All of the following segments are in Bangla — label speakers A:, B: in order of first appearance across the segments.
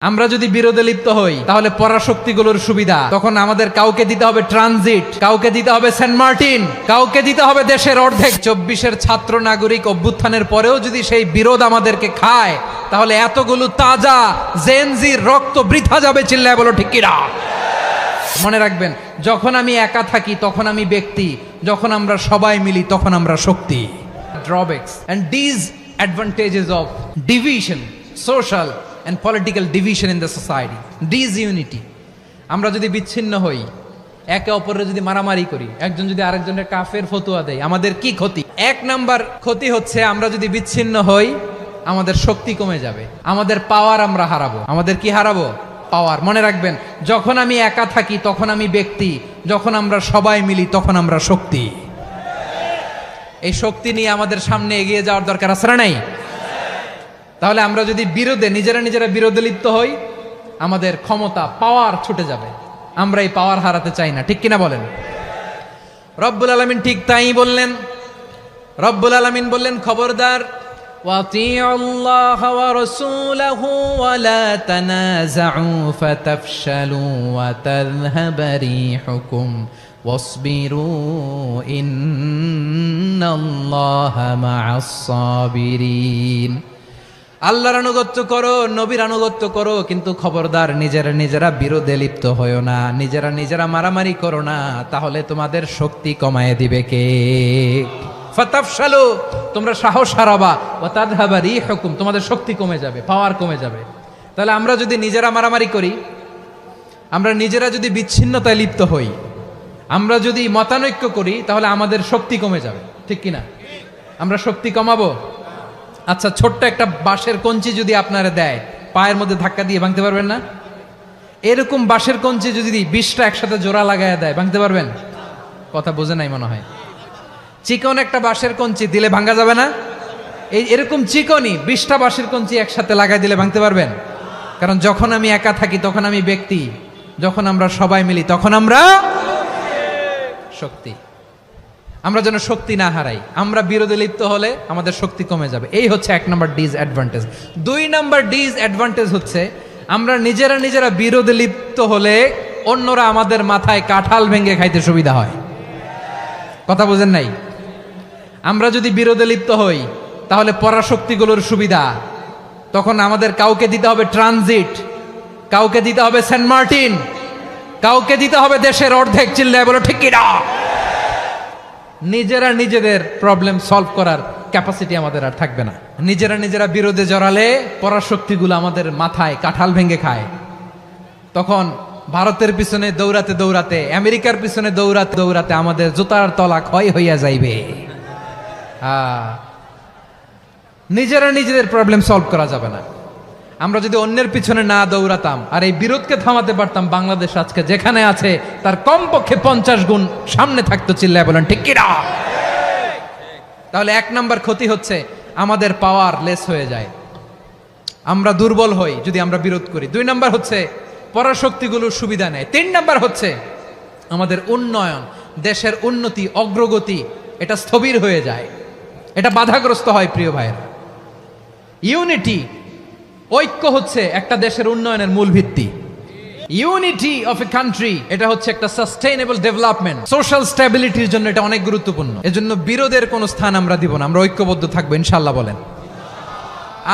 A: আমরা যদি বিরোধে লিপ্ত হই তাহলে পরাশক্তিগুলোর সুবিধা তখন আমাদের কাউকে দিতে হবে ট্রানজিট, কাউকে দিতে হবে সেন্ট মার্টিন, কাউকে দিতে হবে দেশের অর্ধেক। 24-এর ছাত্র নাগরিক অভ্যুত্থানের পরেও যদি সেই বিরোধ আমাদেরকে খায় তাহলে এতগুলো তাজা জেনজির রক্ত বৃথা যাবে। চিল্লায় বলো ঠিক কিনা? মনে রাখবেন, যখন আমি একা থাকি তখন আমি ব্যক্তি, যখন আমরা সবাই মিলি তখন আমরা শক্তি। Drawbacks and disadvantages of division, social and political division in the society. Disunity. আমরা যদি বিচ্ছিন্ন হই, একে অপরের যদি মারামারি করি, একজন যদি আরেকজনের কাফের ফতোয়া দেয়, আমাদের কি ক্ষতি? এক নাম্বার ক্ষতি হচ্ছে আমরা যদি বিচ্ছিন্ন হই আমাদের শক্তি কমে যাবে, আমাদের পাওয়ার আমরা হারাবো। আমাদের কি হারাবো? পাওয়ার। মনে রাখবেন, যখন আমি একা থাকি তখন আমি ব্যক্তি, যখন আমরা সবাই মিলি তখন আমরা শক্তি। এই শক্তি নিয়ে আমাদের সামনে এগিয়ে যাওয়ার দরকার আছে না নাই? তাহলে আমরা যদি নিজেরা বিরোধে লিপ্ত হই আমাদের ক্ষমতা, পাওয়ার ছুটে যাবে। আমরা এই পাওয়ার হারাতে চাই না, ঠিক কিনা বলেন? রব্বুল আলামিন ঠিক তাই বললেন। রব্বুল আলামিন বললেন, খবরদার, ওয়াতিউল্লাহ ওয়া রাসূলাহু ওয়া লা তানাযাউ ফাতাফশালু ওয়া তাযহাবা রিহুকুম ওয়াসবিরু ইন্নাল্লাহা মা'আস সাবিরিন। আল্লাহর আনুগত্য করো, নবীর আনুগত্য করো, কিন্তু খবরদার নিজেরা বিরোধে লিপ্ত হয়ো না, নিজেরা মারামারি করো না, তাহলে তোমাদের শক্তি কমায় দিবে কে? ফাতাফশালু, তোমরা সাহস হারাবা, ওয়া তাযহাবা রিহুকুম, তোমাদের শক্তি কমে যাবে, পাওয়ার কমে যাবে। তাহলে আমরা যদি নিজেরা মারামারি করি, আমরা নিজেরা যদি বিচ্ছিন্নতায় লিপ্ত হই, আমরা যদি মতানৈক্য করি, তাহলে আমাদের শক্তি কমে যাবে, ঠিক কিনা? আমরা শক্তি কমাবো। আচ্ছা, ছোট্ট একটা বাঁশের কঞ্চি যদি আপনারা দেয়, পায়ের মধ্যে ধাক্কা দিয়ে ভাঙতে পারবেন না? এরকম বাঁশের কঞ্চি যদি 20টা একসাথে জোড়া লাগায় দেয়, ভাঙতে পারবেন? কথা বোঝে নাই মনে হয়। চিকন একটা বাঁশের কঞ্চি দিলে ভাঙা যাবে না? এরকম চিকনই 20টা বাঁশের কঞ্চি একসাথে লাগাই দিলে ভাঙতে পারবেন? কারণ যখন আমি একা থাকি তখন আমি ব্যক্তি, যখন আমরা সবাই মিলি তখন আমরা শক্তি। আমরা যেন শক্তি না হারাই। আমরা বিরোধে লিপ্ত হলে আমাদের শক্তি কমে যাবে। এই হচ্ছে 1 নাম্বার ডিসঅ্যাডভান্টেজ। 2 নাম্বার ডিসঅ্যাডভান্টেজ হচ্ছে আমরা নিজেরা বিরোধে লিপ্ত হলে অন্যরা আমাদের মাথায় কাঁঠাল ভেঙে খাইতে সুবিধা হয়। কথা বোঝেন নাই? আমরা যদি বিরোধে লিপ্ত হই তাহলে পরাশক্তিগুলোর সুবিধা তখন আমাদের কাউকে দিতে হবে ট্রানজিট, কাউকে দিতে হবে সেন্ট মার্টিন, কাউকে দিতে হবে দেশের অর্ধেক। চিল্লায় বলো ঠিক কিনা? নিজেদের প্রবলেম সলভ করার ক্যাপাসিটি আমাদের আর থাকবে না। নিজেরা বিরোধে জড়ালে পরাশক্তিগুলো আমাদের মাথায় কাঁঠাল ভেঙে খায়। তখন ভারতের পিছনে দৌড়াতে, আমেরিকার পিছনে দৌড়াতে আমাদের জুতার তলা ক্ষয় হইয়া যাইবে। নিজেদের প্রবলেম সলভ করা যাবে না। আমরা যদি অন্যের পিছনে না দৌড়াতাম আর এই বিরোধকে থামাতে পারতাম, বাংলাদেশ আজকে যেখানে আছে তার কমপক্ষে 50 গুণ সামনে থাকতো। চিল্লায় বলেন ঠিক কিনা? তাহলে 1 নাম্বার ক্ষতি হচ্ছে আমাদের পাওয়ার লেস হয়ে যায়, আমরা দুর্বল হই যদি আমরা বিরোধ করি। 2 নাম্বার হচ্ছে পরাশক্তিগুলোর সুবিধা নেয়। 3 নাম্বার হচ্ছে আমাদের উন্নয়ন, দেশের উন্নতি, অগ্রগতি, এটা স্থবির হয়ে যায়, এটা বাধাগ্রস্ত হয়। প্রিয় ভাইয়েরা, ইউনিটি, ঐক্য হচ্ছে একটা দেশের উন্নয়নের মূল ভিত্তি। ইউনিটি অফ এ কান্ট্রি, এটা হচ্ছে একটা সাস্টেইনেবল ডেভেলপমেন্ট, সোশ্যাল স্ট্যাবিলিটির জন্য এটা অনেক গুরুত্বপূর্ণ। এজন্য বিরোধের কোনো স্থান আমরা দিব না, আমরা ঐক্যবদ্ধ থাকবো ইনশাআল্লাহ। বলেন,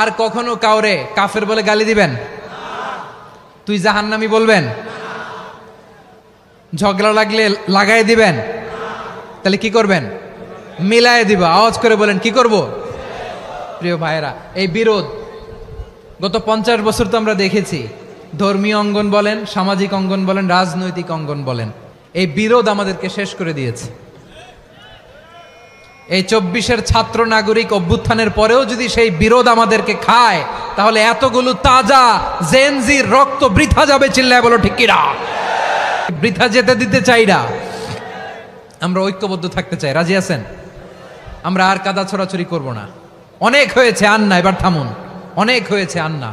A: আর কখনো কাউরে কাফের বলে গালি দিবেন? তুই জাহান্নামী বলবেন? ঝগড়া লাগলে লাগাই দিবেন? তাহলে কি করবেন? মিলায় দিব। আওয়াজ করে বলেন, কি করব? প্রিয় ভাইয়েরা, এই বিরোধ গত 50 বছর তো আমরা দেখেছি। ধর্মীয় অঙ্গন বলেন, সামাজিক অঙ্গন বলেন, রাজনৈতিক অঙ্গন বলেন, এই বিরোধ আমাদেরকে শেষ করে দিয়েছে। এই 24-এর ছাত্র নাগরিক অভ্যুত্থানের পরেও যদি সেই বিরোধ আমাদেরকে খায় তাহলে এতগুলো তাজা জেনজির রক্ত বৃথা যাবে। চিল্লায় বলো ঠিক কিনা? বৃথা যেতে দিতে চাই না, আমরা ঐক্যবদ্ধ থাকতে চাই। রাজি আছেন? আমরা আর কাদা ছড়াছড়ি করব না। অনেক হয়েছে, আন্না, এবার থামুন। অনেক হয়েছে, আন্না।